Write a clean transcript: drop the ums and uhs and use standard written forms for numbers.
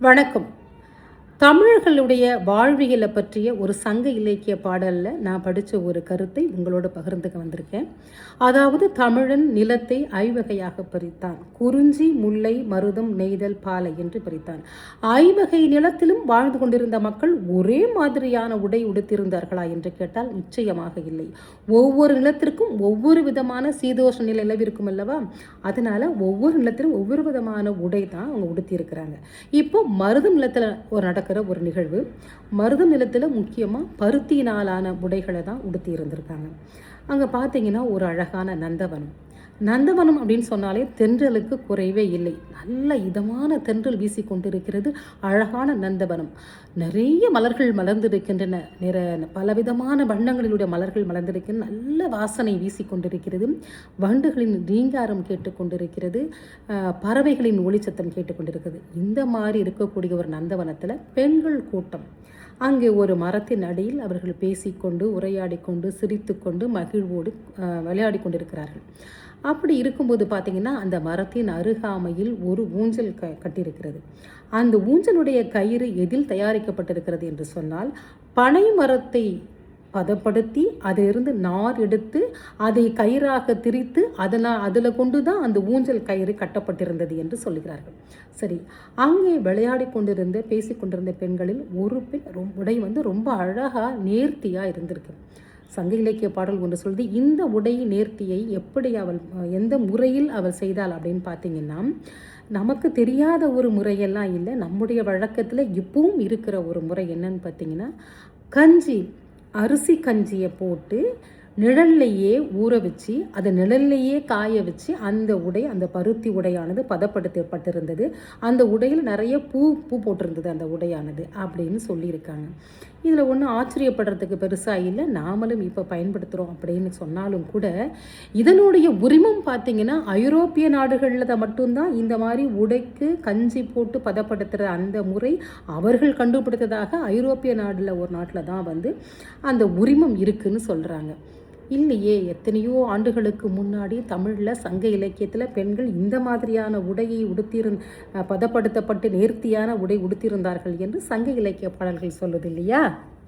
வணக்கம். தமிழர்களுடைய வாழ்வியலை பற்றிய ஒரு சங்க இலக்கிய பாடலில் நான் படித்த ஒரு கருத்தை உங்களோட பகிர்ந்துக்க வந்திருக்கேன். அதாவது தமிழன் நிலத்தை ஐவகையாக பிரித்தான். குறிஞ்சி, முல்லை, மருதம், நெய்தல், பாலை என்று பிரித்தான். ஐவகை நிலத்திலும் வாழ்ந்து கொண்டிருந்த மக்கள் ஒரே மாதிரியான உடை உடுத்திருந்தார்களா என்று கேட்டால் நிச்சயமாக இல்லை. ஒவ்வொரு நிலத்திற்கும் ஒவ்வொரு விதமான சீதோஷ நிலை நிலவிருக்கும் அல்லவா? அதனால ஒவ்வொரு நிலத்திலும் ஒவ்வொரு விதமான உடை தான் அவங்க உடுத்தியிருக்கிறாங்க. இப்போ மருதம் நிலத்தில் நடக்கிற ஒரு நிகழ்வு. மருதம் நிலத்தில் முக்கியமாக பருத்தியினாலான உடைகளை தான் உடுத்தி இருந்திருக்காங்க. அங்கே பார்த்தீங்கன்னா ஒரு அழகான நந்தவனம். நந்தவனம் அப்படின்னு சொன்னாலே தென்றலுக்கு குறைவே இல்லை. நல்ல இதமான தென்றல் வீசி கொண்டிருக்கிறது. அழகான நந்தவனம். நிறைய மலர்கள் மலர்ந்திருக்கின்றன. பலவிதமான வண்ணங்களிலுடைய மலர்கள் மலர்ந்திருக்கின்றன. நல்ல வாசனை வீசி கொண்டிருக்கிறது. வண்டுகளின் ரீங்காரம் கேட்டுக்கொண்டிருக்கிறது. பறவைகளின் ஒளிச்சத்தம் கேட்டுக்கொண்டிருக்கிறது. இந்த மாதிரி இருக்கக்கூடிய ஒரு நந்தவனத்தில் பெண்கள் கூட்டம். அங்கே ஒரு மரத்தின் அடியில் அவர்கள் பேசிக்கொண்டு உரையாடி கொண்டு சிரித்து கொண்டு மகிழ்வோடு விளையாடி கொண்டிருக்கிறார்கள். அப்படி இருக்கும்போது பார்த்திங்கன்னா அந்த மரத்தின் அருகாமையில் ஒரு ஊஞ்சல் கட்டியிருக்கிறது. அந்த ஊஞ்சலுடைய கயிறு எதில் தயாரிக்கப்பட்டிருக்கிறது என்று சொன்னால் பனை மரத்தை பதப்படுத்தி அதிலிருந்து நார் எடுத்து அதை கயிறாக திரித்து அதில் கொண்டு தான் அந்த ஊஞ்சல் கயிறு கட்டப்பட்டிருந்தது என்று சொல்கிறார்கள். சரி, அங்கே விளையாடி கொண்டிருந்த பேசி கொண்டிருந்த பெண்களில் ஒரு பெண் உடை ரொம்ப அழகாக நேர்த்தியாக இருந்திருக்கு. சங்க இலக்கிய பாடல் ஒன்று சொல்லுது, இந்த உடை நேர்த்தியை எப்படி அவள் எந்த முறையில் அவள் செய்தாள் அப்படின்னு பார்த்தீங்கன்னா, நமக்கு தெரியாத ஒரு முறையெல்லாம் இல்லை. நம்முடைய வழக்கத்தில் இப்பவும் இருக்கிற ஒரு முறை என்னன்னு பார்த்தீங்கன்னா, கஞ்சி அரிசி கஞ்சியை போட்டு நிழல்லையே ஊற வச்சு அதை நிழல்லையே காய வச்சு அந்த பருத்தி உடையானது பதப்படுத்தப்பட்டிருந்தது. அந்த உடையில் நிறைய பூ போட்டிருந்தது அந்த உடையானது அப்படின்னு சொல்லியிருக்காங்க. இதில் ஒன்றும் ஆச்சரியப்படுறதுக்கு பெருசாக இல்லை. நாமளும் இப்போ பயன்படுத்துகிறோம் அப்படின்னு சொன்னாலும் கூட இதனுடைய உரிமம் பார்த்திங்கன்னா ஐரோப்பிய நாடுகளில் தான் மட்டும்தான் இந்த மாதிரி உடைக்கு கஞ்சி போட்டு பதப்படுத்துகிற அந்த முறை அவர்கள் கண்டுபிடித்ததாக ஐரோப்பிய ஒரு நாட்டில் தான் அந்த உரிமம் இருக்குன்னு சொல்கிறாங்க. இல்லையே, எத்தனையோ ஆண்டுகளுக்கு முன்னாடி தமிழில் சங்க இலக்கியத்தில் பெண்கள் இந்த மாதிரியான உடையை பதப்படுத்தப்பட்டு நேர்த்தியான உடை உடுத்தியிருந்தார்கள் என்று சங்க இலக்கிய பாடல்கள் சொல்லுது இல்லையா?